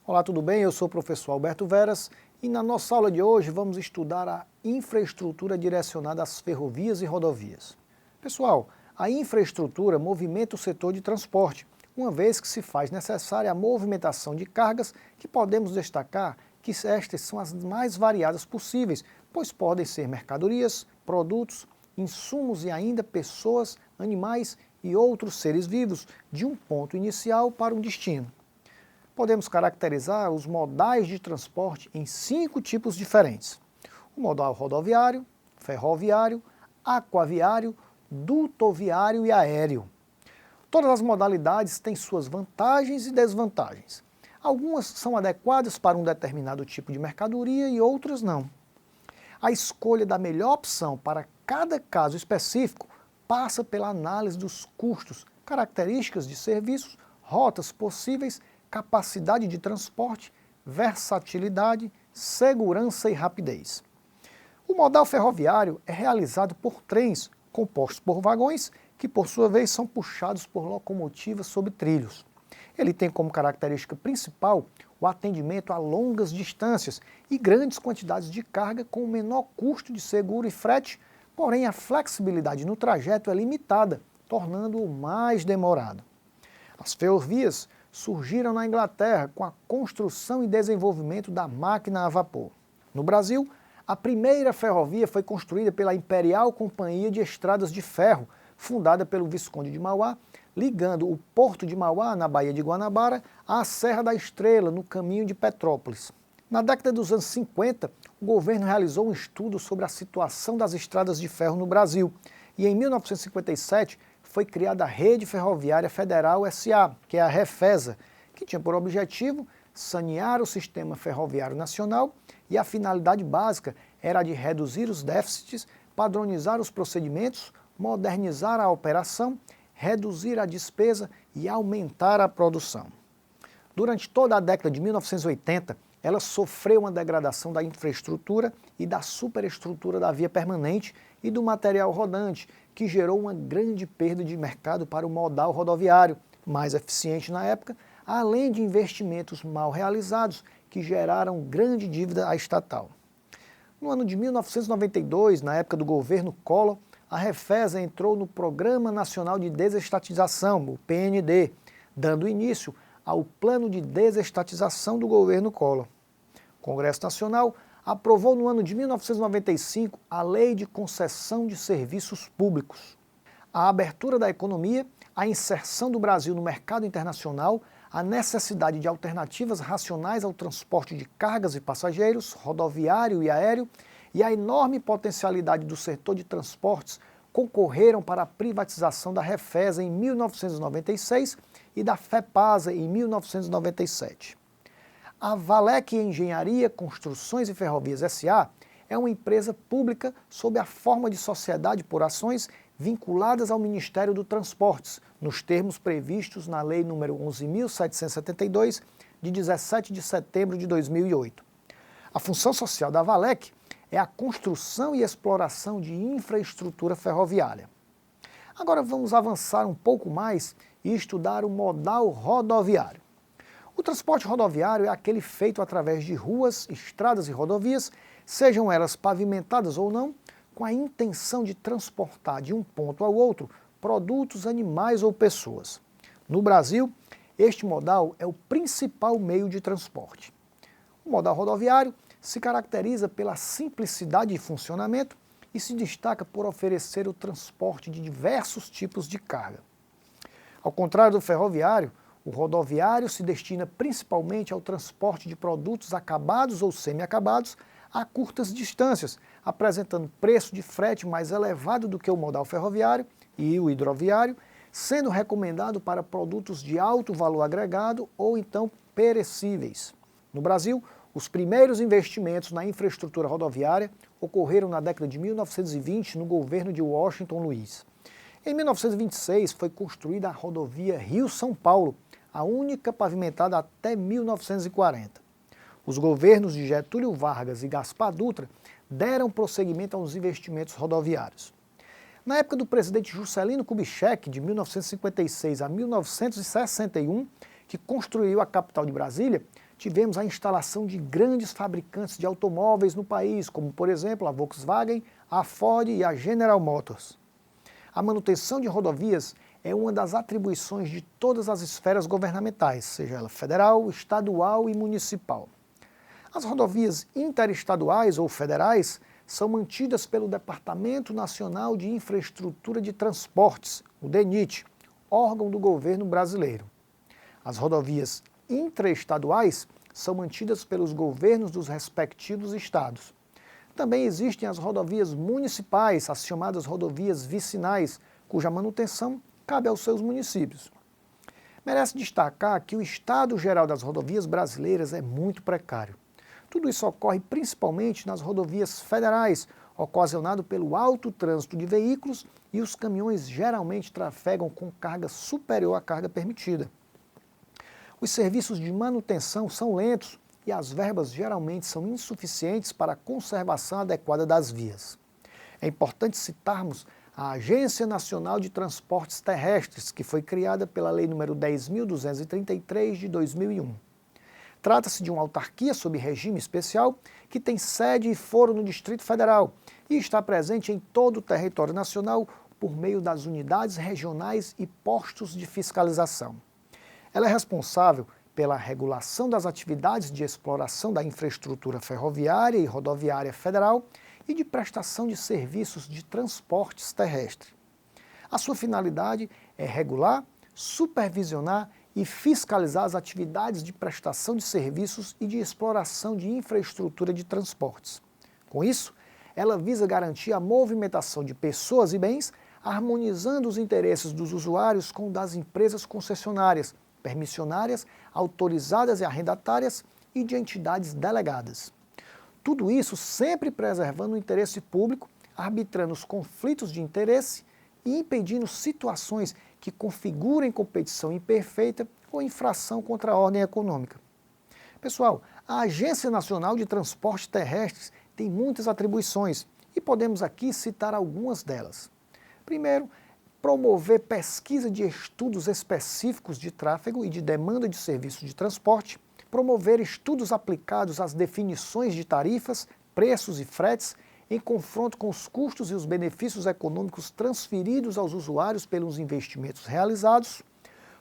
Olá, tudo bem? Eu sou o professor Alberto Veras e na nossa aula de hoje vamos estudar a infraestrutura direcionada às ferrovias e rodovias. Pessoal, a infraestrutura movimenta o setor de transporte, uma vez que se faz necessária a movimentação de cargas que podemos destacar que estas são as mais variadas possíveis, pois podem ser mercadorias, produtos, insumos e ainda pessoas, animais e outros seres vivos de um ponto inicial para um destino. Podemos caracterizar os modais de transporte em 5 tipos diferentes: o modal rodoviário, ferroviário, aquaviário, dutoviário e aéreo. Todas as modalidades têm suas vantagens e desvantagens. Algumas são adequadas para um determinado tipo de mercadoria e outras não. A escolha da melhor opção para cada caso específico passa pela análise dos custos, características de serviços, rotas possíveis, capacidade de transporte, versatilidade, segurança e rapidez. O modal ferroviário é realizado por trens compostos por vagões que, por sua vez, são puxados por locomotivas sobre trilhos. Ele tem como característica principal o atendimento a longas distâncias e grandes quantidades de carga com o menor custo de seguro e frete, porém a flexibilidade no trajeto é limitada, tornando-o mais demorado. As ferrovias surgiram na Inglaterra com a construção e desenvolvimento da máquina a vapor. No Brasil, a primeira ferrovia foi construída pela Imperial Companhia de Estradas de Ferro, fundada pelo Visconde de Mauá, ligando o Porto de Mauá, na Baía de Guanabara, à Serra da Estrela, no caminho de Petrópolis. Na década dos anos 50, o governo realizou um estudo sobre a situação das estradas de ferro no Brasil, e em 1957 foi criada a Rede Ferroviária Federal S.A., que é a Refesa, que tinha por objetivo sanear o sistema ferroviário nacional e a finalidade básica era a de reduzir os déficits, padronizar os procedimentos, modernizar a operação, reduzir a despesa e aumentar a produção. Durante toda a década de 1980, ela sofreu uma degradação da infraestrutura e da superestrutura da via permanente e do material rodante, que gerou uma grande perda de mercado para o modal rodoviário, mais eficiente na época, além de investimentos mal realizados, que geraram grande dívida à estatal. No ano de 1992, na época do governo Collor, a Refesa entrou no Programa Nacional de Desestatização, o PND, dando início ao Plano de Desestatização do governo Collor. O Congresso Nacional aprovou no ano de 1995 a Lei de Concessão de Serviços Públicos. A abertura da economia, a inserção do Brasil no mercado internacional, a necessidade de alternativas racionais ao transporte de cargas e passageiros, rodoviário e aéreo, e a enorme potencialidade do setor de transportes concorreram para a privatização da Refesa em 1996 e da FEPASA em 1997. A Valec Engenharia, Construções e Ferrovias S.A. é uma empresa pública sob a forma de sociedade por ações vinculadas ao Ministério do Transportes, nos termos previstos na Lei nº 11.772, de 17 de setembro de 2008. A função social da Valec é a construção e exploração de infraestrutura ferroviária. Agora vamos avançar um pouco mais e estudar o modal rodoviário. O transporte rodoviário é aquele feito através de ruas, estradas e rodovias, sejam elas pavimentadas ou não, com a intenção de transportar de um ponto ao outro produtos, animais ou pessoas. No Brasil, este modal é o principal meio de transporte. O modal rodoviário se caracteriza pela simplicidade de funcionamento e se destaca por oferecer o transporte de diversos tipos de carga. Ao contrário do ferroviário, o rodoviário se destina principalmente ao transporte de produtos acabados ou semi-acabados a curtas distâncias, apresentando preço de frete mais elevado do que o modal ferroviário e o hidroviário, sendo recomendado para produtos de alto valor agregado ou então perecíveis. No Brasil, os primeiros investimentos na infraestrutura rodoviária ocorreram na década de 1920 no governo de Washington Luiz. Em 1926 foi construída a rodovia Rio-São Paulo, a única pavimentada até 1940. Os governos de Getúlio Vargas e Gaspar Dutra deram prosseguimento aos investimentos rodoviários. Na época do presidente Juscelino Kubitschek, de 1956 a 1961, que construiu a capital de Brasília, tivemos a instalação de grandes fabricantes de automóveis no país, como, por exemplo, a Volkswagen, a Ford e a General Motors. A manutenção de rodovias é uma das atribuições de todas as esferas governamentais, seja ela federal, estadual e municipal. As rodovias interestaduais ou federais são mantidas pelo Departamento Nacional de Infraestrutura de Transportes, o DENIT, órgão do governo brasileiro. As rodovias intraestaduais são mantidas pelos governos dos respectivos estados. Também existem as rodovias municipais, as chamadas rodovias vicinais, cuja manutenção cabe aos seus municípios. Merece destacar que o estado geral das rodovias brasileiras é muito precário. Tudo isso ocorre principalmente nas rodovias federais, ocasionado pelo alto trânsito de veículos e os caminhões geralmente trafegam com carga superior à carga permitida. Os serviços de manutenção são lentos e as verbas geralmente são insuficientes para a conservação adequada das vias. É importante citarmos a Agência Nacional de Transportes Terrestres, que foi criada pela Lei nº 10.233 de 2001. Trata-se de uma autarquia sob regime especial que tem sede e foro no Distrito Federal e está presente em todo o território nacional por meio das unidades regionais e postos de fiscalização. Ela é responsável pela regulação das atividades de exploração da infraestrutura ferroviária e rodoviária federal e de prestação de serviços de transportes terrestres. A sua finalidade é regular, supervisionar e fiscalizar as atividades de prestação de serviços e de exploração de infraestrutura de transportes. Com isso, ela visa garantir a movimentação de pessoas e bens, harmonizando os interesses dos usuários com o das empresas concessionárias, permissionárias, autorizadas e arrendatárias e de entidades delegadas. Tudo isso sempre preservando o interesse público, arbitrando os conflitos de interesse e impedindo situações que configurem competição imperfeita ou infração contra a ordem econômica. Pessoal, a Agência Nacional de Transportes Terrestres tem muitas atribuições e podemos aqui citar algumas delas. Primeiro, promover pesquisa de estudos específicos de tráfego e de demanda de serviços de transporte, promover estudos aplicados às definições de tarifas, preços e fretes, em confronto com os custos e os benefícios econômicos transferidos aos usuários pelos investimentos realizados,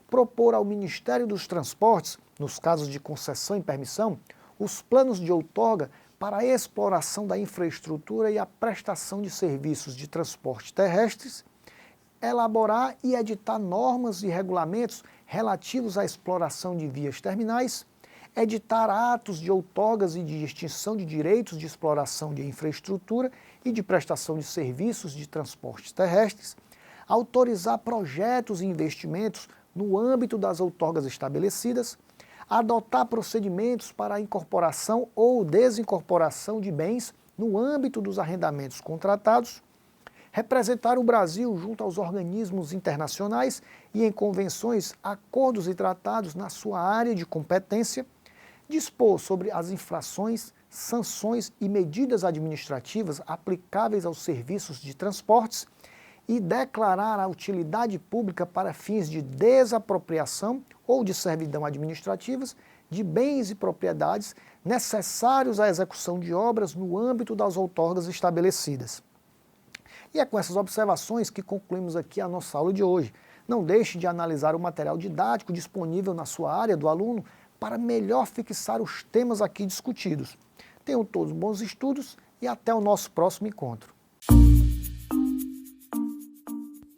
propor ao Ministério dos Transportes, nos casos de concessão e permissão, os planos de outorga para a exploração da infraestrutura e a prestação de serviços de transporte terrestres, elaborar e editar normas e regulamentos relativos à exploração de vias terminais, editar atos de outorgas e de extinção de direitos de exploração de infraestrutura e de prestação de serviços de transportes terrestres, autorizar projetos e investimentos no âmbito das outorgas estabelecidas, adotar procedimentos para a incorporação ou desincorporação de bens no âmbito dos arrendamentos contratados, representar o Brasil junto aos organismos internacionais e em convenções, acordos e tratados na sua área de competência, dispor sobre as infrações, sanções e medidas administrativas aplicáveis aos serviços de transportes e declarar a utilidade pública para fins de desapropriação ou de servidão administrativas de bens e propriedades necessários à execução de obras no âmbito das outorgas estabelecidas. E é com essas observações que concluímos aqui a nossa aula de hoje. Não deixe de analisar o material didático disponível na sua área do aluno para melhor fixar os temas aqui discutidos. Tenham todos bons estudos e até o nosso próximo encontro.